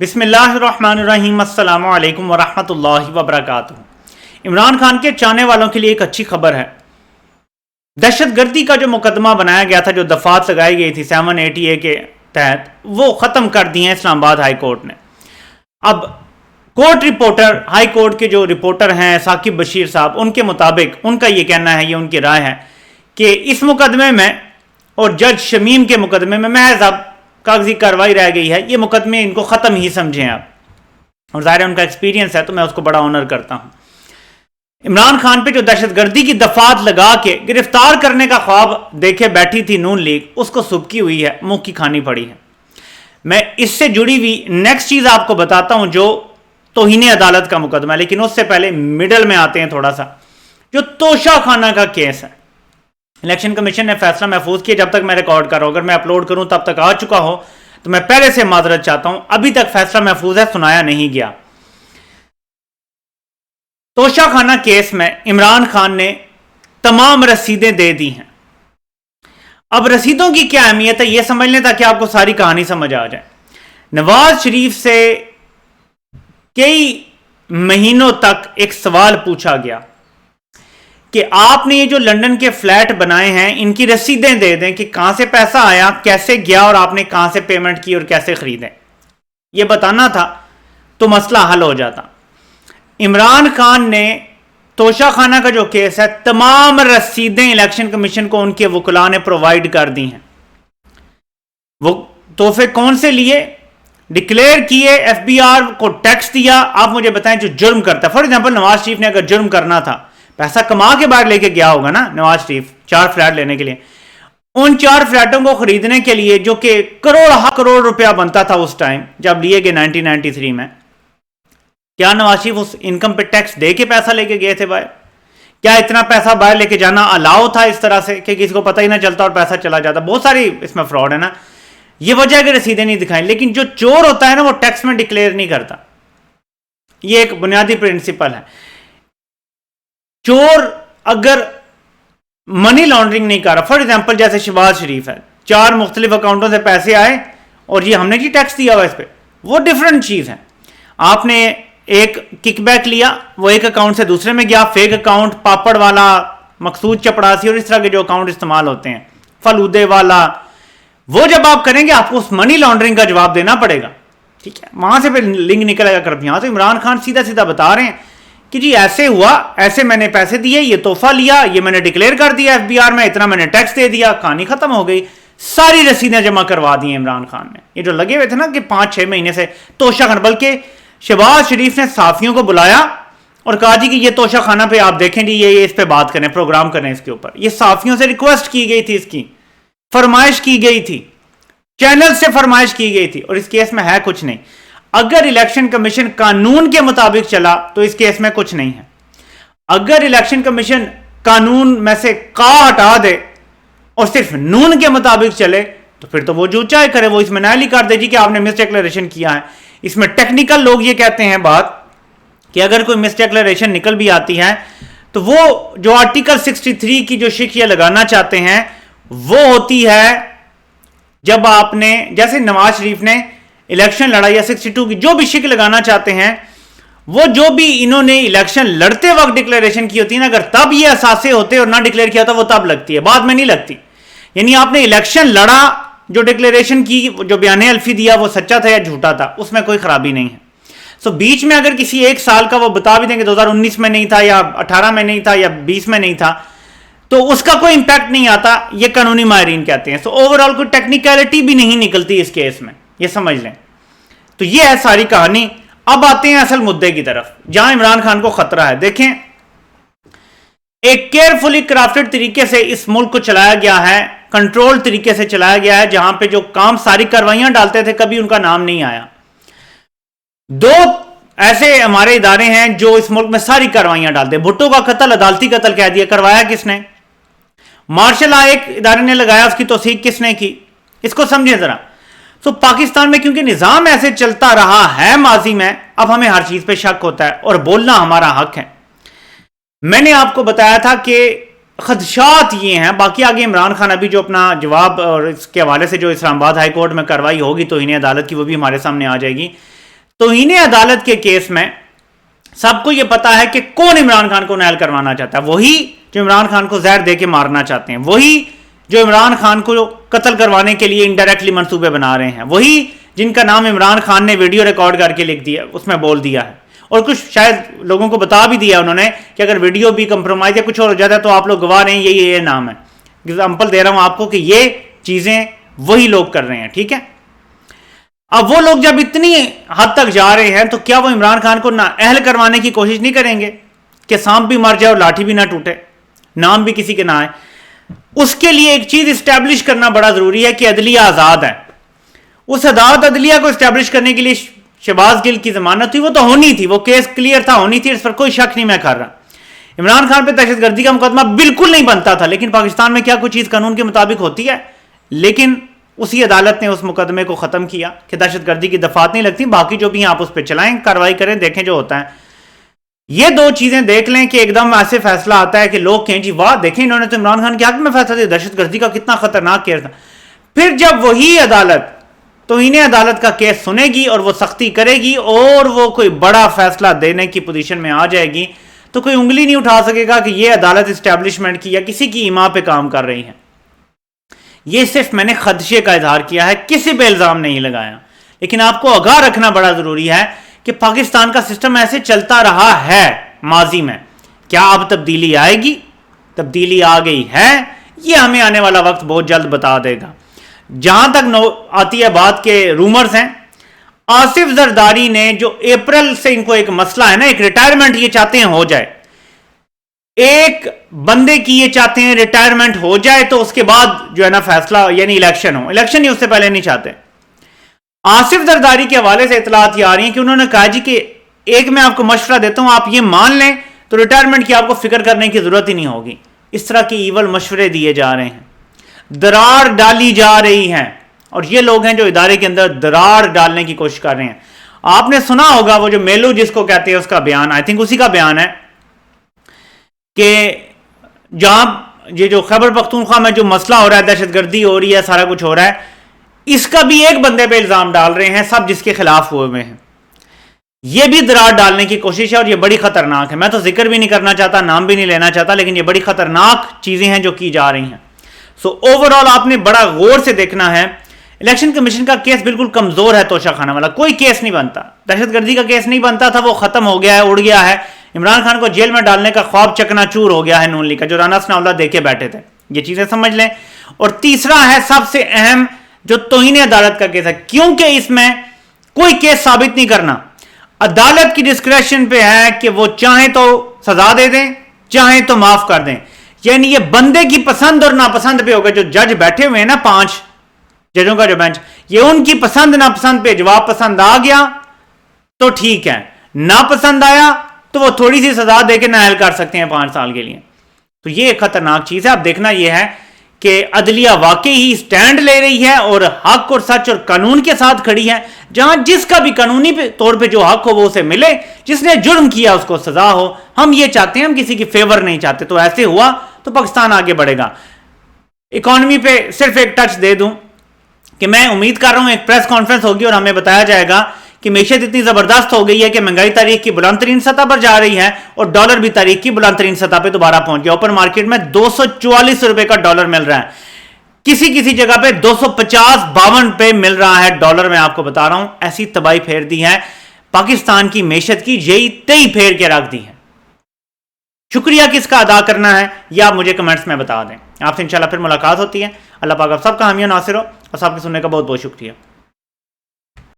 بسم اللہ الرحمن الرحیم، السلام علیکم ورحمۃ اللہ وبرکاتہ۔ عمران خان کے چاہنے والوں کے لیے ایک اچھی خبر ہے۔ دہشت گردی کا جو مقدمہ بنایا گیا تھا، جو دفعات لگائی گئی تھی 780A کے تحت، وہ ختم کر دی ہیں اسلام آباد ہائی کورٹ نے۔ اب کورٹ رپورٹر، ہائی کورٹ کے جو رپورٹر ہیں ثاقب بشیر صاحب، ان کے مطابق ان کا یہ کہنا ہے، یہ ان کی رائے ہے کہ اس مقدمے میں اور جج شمیم کے مقدمے میں محض اب کاغذی کارروائی رہ گئی ہے۔ یہ مقدمے ان کو ختم ہی سمجھیں آپ، اور ظاہر ہے ان کا ایکسپیرینس ہے تو میں اس کو بڑا آنر کرتا ہوں۔ عمران خان پہ جو دہشت گردی کی دفعات لگا کے گرفتار کرنے کا خواب دیکھے بیٹھی تھی نون لیگ، اس کو سبکی ہوئی ہے، منہ کی کھانی پڑی ہے۔ میں اس سے جڑی ہوئی نیکسٹ چیز آپ کو بتاتا ہوں جو توہین عدالت کا مقدمہ ہے، لیکن اس سے پہلے مڈل میں آتے ہیں تھوڑا سا جو توشہ خانہ کا کیس ہے۔ الیکشن کمیشن نے فیصلہ محفوظ کیا، جب تک میں ریکارڈ کر رہا ہوں، اگر میں اپلوڈ کروں تب تک آ چکا ہو تو میں پہلے سے معذرت چاہتا ہوں، ابھی تک فیصلہ محفوظ ہے، سنایا نہیں گیا۔ توشہ خانہ کیس میں عمران خان نے تمام رسیدیں دے دی ہیں۔ اب رسیدوں کی کیا اہمیت ہے یہ سمجھ لیں تاکہ آپ کو ساری کہانی سمجھ آ جائے۔ نواز شریف سے کئی مہینوں تک ایک سوال پوچھا گیا کہ آپ نے یہ جو لندن کے فلیٹ بنائے ہیں ان کی رسیدیں دے دیں کہ کہاں سے پیسہ آیا، کیسے گیا، اور آپ نے کہاں سے پیمنٹ کی اور کیسے خریدیں۔ یہ بتانا تھا تو مسئلہ حل ہو جاتا۔ عمران خان نے توشہ خانہ کا جو کیس ہے، تمام رسیدیں الیکشن کمیشن کو ان کے وکلاء نے پرووائڈ کر دی ہیں۔ وہ تحفے کون سے لیے، ڈکلیئر کیے، ایف بی آر کو ٹیکس دیا۔ آپ مجھے بتائیں جو جرم کرتا ہے، فار ایگزامپل نواز شریف نے اگر جرم کرنا تھا، پیسہ کما کے باہر لے کے گیا ہوگا نا نواز شریف 4 فلیٹ لینے کے لیے، ان 4 فلیٹوں کو خریدنے کے لیے جو کہ کروڑ روپیہ بنتا تھا اس ٹائم جب لیے گئے 1993 میں، کیا نواز شریف اس انکم پہ ٹیکس دے کے پیسہ لے کے گئے تھے باہر؟ کیا اتنا پیسہ باہر لے کے جانا الاؤ تھا اس طرح سے کہ کسی کو پتہ ہی نہ چلتا اور پیسہ چلا جاتا؟ بہت ساری اس میں فراڈ ہے نا، یہ وجہ ہے کہ رسیدیں نہیں دکھائیں۔ لیکن جو چور ہوتا ہے نا وہ ٹیکس میں ڈکلیئر نہیں کرتا، یہ ایک بنیادی پرنسپل ہے۔ چور اگر منی لانڈرنگ نہیں کر رہا، فار ایگزامپل جیسے شہباز شریف ہے، 4 مختلف اکاؤنٹوں سے پیسے آئے اور یہ ہم نے جی ٹیکس دیا ہوا اس پہ، وہ ڈیفرنٹ چیز ہے۔ آپ نے ایک کک بیک لیا، وہ ایک اکاؤنٹ سے دوسرے میں گیا، فیک اکاؤنٹ، پاپڑ والا، مقصود چپڑاسی اور اس طرح کے جو اکاؤنٹ استعمال ہوتے ہیں، فلودے والا، وہ جب آپ کریں گے آپ کو اس منی لانڈرنگ کا جواب دینا پڑے گا، ٹھیک ہے؟ وہاں سے پھر لنک نکلے گا کرپ۔ یہاں تو عمران خان سیدھا بتا رہے ہیں کہ جی ایسے ہوا، ایسے میں نے پیسے دیے، یہ تحفہ لیا، یہ میں نے ڈکلیئر کر دیا ایف بی آر میں، اتنا میں نے ٹیکس دے دیا، کہانی ختم ہو گئی۔ ساری رسیدیں جمع کروا دی ہیں عمران خان نے۔ یہ جو لگے ہوئے تھے نا کہ 5-6 مہینے سے توشہ خانہ، بلکہ شہباز شریف نے صحافیوں کو بلایا اور کہا جی کہ یہ توشہ خانہ پہ آپ دیکھیں جی، یہ اس پہ بات کریں، پروگرام کریں اس کے اوپر۔ یہ صحافیوں سے ریکویسٹ کی گئی تھی، اس کی فرمائش کی گئی تھی، چینل سے فرمائش کی گئی تھی، اور اس کیس میں ہے کچھ نہیں۔ اگر الیکشن کمیشن قانون کے مطابق چلا تو اس کیس میں کچھ نہیں ہے۔ اگر الیکشن کمیشن قانون میں سے کا ہٹا دے اور صرف نون کے مطابق چلے تو پھر تو وہ جو چاہے کرے، وہ اس میں نائل ہی کر دے جی کہ آپ نے مس ڈیکلیریشن کیا ہے۔ اس میں ٹیکنیکل لوگ یہ کہتے ہیں بات کہ اگر کوئی مس ڈیکلیریشن نکل بھی آتی ہے تو وہ جو آرٹیکل 63 کی جو شک یہ لگانا چاہتے ہیں وہ ہوتی ہے جب آپ نے، جیسے نواز شریف نے الیکشن لڑا یا 62 کی جو بھی شک لگانا چاہتے ہیں، وہ جو بھی انہوں نے الیکشن لڑتے وقت ڈکلیریشن کی ہوتی ہے نا، اگر تب یہ اثاثے ہوتے اور نہ ڈکلیئر کیا ہوتا وہ تب لگتی ہے، بعد میں نہیں لگتی۔ یعنی آپ نے الیکشن لڑا، جو ڈکلیریشن کی، جو بیان الفی دیا وہ سچا تھا یا جھوٹا تھا، اس میں کوئی خرابی نہیں ہے۔ سو بیچ میں اگر کسی ایک سال کا وہ بتا بھی دیں کہ 2019 میں نہیں تھا یا 18 میں نہیں تھا یا 20 میں نہیں تھا تو اس کا کوئی امپیکٹ نہیں آتا، یہ قانونی ماہرین کہتے ہیں۔ سو اوورآل کوئی ٹیکنیکلٹی بھی نہیں نکلتی اس کیس میں، یہ سمجھ لیں۔ تو یہ ہے ساری کہانی۔ اب آتے ہیں اصل مدعے کی طرف جہاں عمران خان کو خطرہ ہے۔ دیکھیں، ایک کیئرفلی کرافٹڈ طریقے سے اس ملک کو چلایا گیا ہے، کنٹرول طریقے سے چلایا گیا ہے، جہاں پہ جو کام ساری کارروائیاں ڈالتے تھے کبھی ان کا نام نہیں آیا۔ 2 ایسے ہمارے ادارے ہیں جو اس ملک میں ساری کارروائیاں ڈالتے ہیں۔ بھٹو کا قتل عدالتی قتل کہہ دیا، کروایا کس نے؟ مارشل لا ایک ادارے نے لگایا، اس کی توثیق کس نے کی؟ اس کو سمجھیں ذرا۔ تو پاکستان میں کیونکہ نظام ایسے چلتا رہا ہے ماضی میں، اب ہمیں ہر چیز پہ شک ہوتا ہے اور بولنا ہمارا حق ہے۔ میں نے آپ کو بتایا تھا کہ خدشات یہ ہیں، باقی آگے عمران خان ابھی جو اپنا جواب اور اس کے حوالے سے جو اسلام آباد ہائی کورٹ میں کارروائی ہوگی توہین عدالت کی وہ بھی ہمارے سامنے آ جائے گی۔ توہین عدالت کے کیس میں سب کو یہ پتا ہے کہ کون عمران خان کو نائل کروانا چاہتا ہے، وہی جو عمران خان کو زہر دے کے مارنا چاہتے ہیں، وہی جو عمران خان کو قتل کروانے کے لیے انڈائریکٹلی منصوبے بنا رہے ہیں، وہی جن کا نام عمران خان نے ویڈیو ریکارڈ کر کے لکھ دیا، اس میں بول دیا ہے، اور کچھ شاید لوگوں کو بتا بھی دیا انہوں نے کہ اگر ویڈیو بھی کمپرومائز یا کچھ اور ہو جاتا ہے تو آپ لوگ گواہ رہے ہیں، یہ نام ہے. اگزامپل دے رہا ہوں آپ کو کہ یہ چیزیں وہی لوگ کر رہے ہیں. ٹھیک ہے، اب وہ لوگ جب اتنی حد تک جا رہے ہیں تو کیا وہ عمران خان کو اہل کروانے کی کوشش نہیں کریں گے کہ سانپ بھی مر جائے اور لاٹھی بھی نہ ٹوٹے، نام بھی کسی کے نہ آئے؟ اس کے لیے ایک چیز اسٹیبلش کرنا بڑا ضروری ہے کہ عدلیہ آزاد ہے. اس عدلیہ کو اسٹیبلش کرنے کے لیے شہباز گل کی ضمانت تھی، وہ تو ہونی تھی، وہ کیس کلیئر تھا، ہونی تھی، اس پر کوئی شک نہیں میں کر رہا. عمران خان پہ دہشت گردی کا مقدمہ بالکل نہیں بنتا تھا، لیکن پاکستان میں کیا کوئی چیز قانون کے مطابق ہوتی ہے؟ لیکن اسی عدالت نے اس مقدمے کو ختم کیا کہ دہشت گردی کی دفعات نہیں لگتی، باقی جو بھی ہیں آپ اس پہ چلائیں، کارروائی کریں، دیکھیں جو ہوتا ہے. یہ دو چیزیں دیکھ لیں کہ ایک دم ایسے فیصلہ آتا ہے کہ لوگ کہیں جی واہ دیکھیں انہوں نے تو عمران خان کے حق میں فیصلہ دیا، دہشت گردی کا کتنا خطرناک کیس تھا. پھر جب وہی عدالت توہین عدالت کا کیس سنے گی اور وہ سختی کرے گی اور وہ کوئی بڑا فیصلہ دینے کی پوزیشن میں آ جائے گی تو کوئی انگلی نہیں اٹھا سکے گا کہ یہ عدالت اسٹیبلشمنٹ کی یا کسی کی ایما پہ کام کر رہی ہے. یہ صرف میں نے خدشے کا اظہار کیا ہے، کسی پہ الزام نہیں لگایا. لیکن آپ کو آگاہ رکھنا بڑا ضروری ہے کہ پاکستان کا سسٹم ایسے چلتا رہا ہے ماضی میں. کیا اب تبدیلی آئے گی؟ تبدیلی آ گئی ہے، یہ ہمیں آنے والا وقت بہت جلد بتا دے گا. جہاں تک آتی ہے بات کے رومرز ہیں، آصف زرداری نے جو اپریل سے ان کو ایک مسئلہ ہے نا، ایک ریٹائرمنٹ یہ چاہتے ہیں ہو جائے، ایک بندے کی یہ چاہتے ہیں ریٹائرمنٹ ہو جائے تو اس کے بعد جو ہے نا فیصلہ یعنی الیکشن ہو. الیکشن ہی اس سے پہلے نہیں چاہتے. آصف زرداری کے حوالے سے اطلاعات یہ آ رہی ہیں کہ انہوں نے کہا جی کہ ایک میں آپ کو مشورہ دیتا ہوں، آپ یہ مان لیں تو ریٹائرمنٹ کی آپ کو فکر کرنے کی ضرورت ہی نہیں ہوگی. اس طرح کی ایول مشورے دیے جا رہے ہیں، درار ڈالی جا رہی ہیں، اور یہ لوگ ہیں جو ادارے کے اندر درار ڈالنے کی کوشش کر رہے ہیں. آپ نے سنا ہوگا وہ جو میلو جس کو کہتے ہیں اس کا بیان، آئی تھنک اسی کا بیان ہے کہ جہاں یہ جو خیبر پختونخوا میں جو مسئلہ ہو رہا ہے، دہشت گردی ہو رہی ہے، سارا کچھ ہو رہا ہے، اس کا بھی ایک بندے پہ الزام ڈال رہے ہیں سب جس کے خلاف ہوئے ہیں. یہ بھی درار ڈالنے کی کوشش ہے اور یہ بڑی خطرناک ہے. میں تو ذکر بھی نہیں کرنا چاہتا، نام بھی نہیں لینا چاہتا، لیکن یہ بڑی خطرناک چیزیں ہیں جو کی جا رہی ہیں. سو اوورآل آپ نے بڑا غور سے دیکھنا ہے. الیکشن کمیشن کا کیس بالکل کمزور ہے، توشہ خانہ والا کوئی کیس نہیں بنتا. دہشت گردی کا کیس نہیں بنتا تھا، وہ ختم ہو گیا ہے، اڑ گیا ہے. عمران خان کو جیل میں ڈالنے کا خواب چکنا چور ہو گیا ہے نون لیگ کا، جو رانا ثناء اللہ دیکھے بیٹھے تھے. یہ چیزیں سمجھ لیں. اور تیسرا ہے سب سے اہم جو توہین عدالت کا کیس ہے، کیونکہ اس میں کوئی کیس ثابت نہیں کرنا، عدالت کی ڈسکریشن پہ ہے کہ وہ چاہیں تو سزا دے دیں، چاہیں تو معاف کر دیں. یعنی یہ بندے کی پسند اور ناپسند پہ ہوگا. جو جج بیٹھے ہوئے ہیں نا 5 ججوں کا جو بینچ، یہ ان کی پسند ناپسند پہ جواب پسند آ گیا تو ٹھیک ہے، ناپسند آیا تو وہ تھوڑی سی سزا دے کے نااہل کر سکتے ہیں 5 سال کے لیے. تو یہ ایک خطرناک چیز ہے. اب دیکھنا یہ ہے کہ عدلیہ واقعی ہی سٹینڈ لے رہی ہے اور حق اور سچ اور قانون کے ساتھ کھڑی ہے. جہاں جس کا بھی قانونی طور پہ جو حق ہو وہ اسے ملے، جس نے جرم کیا اس کو سزا ہو. ہم یہ چاہتے ہیں، ہم کسی کی فیور نہیں چاہتے. تو ایسے ہوا تو پاکستان آگے بڑھے گا. اکانومی پہ صرف ایک ٹچ دے دوں کہ میں امید کر رہا ہوں ایک پریس کانفرنس ہوگی اور ہمیں بتایا جائے گا کہ معیشت اتنی زبردست ہو گئی ہے کہ مہنگائی تاریخ کی بلند ترین سطح پر جا رہی ہے اور ڈالر بھی تاریخ کی بلند ترین سطح پہ دوبارہ پہنچ گیا. اوپن مارکیٹ میں 244 روپے کا ڈالر مل رہا ہے، کسی جگہ پہ 250-52 پہ مل رہا ہے ڈالر. میں آپ کو بتا رہا ہوں ایسی تباہی پھیر دی ہے پاکستان کی معیشت کی، یہی تئی پھیر کے رکھ دی ہے. شکریہ کس کا ادا کرنا ہے یہ آپ مجھے کمنٹس میں بتا دیں. آپ سے انشاءاللہ پھر ملاقات ہوتی ہے. اللہ پاک آپ سب کا حامی و ناصر ہو، اور سب کے سننے کا بہت بہت شکریہ.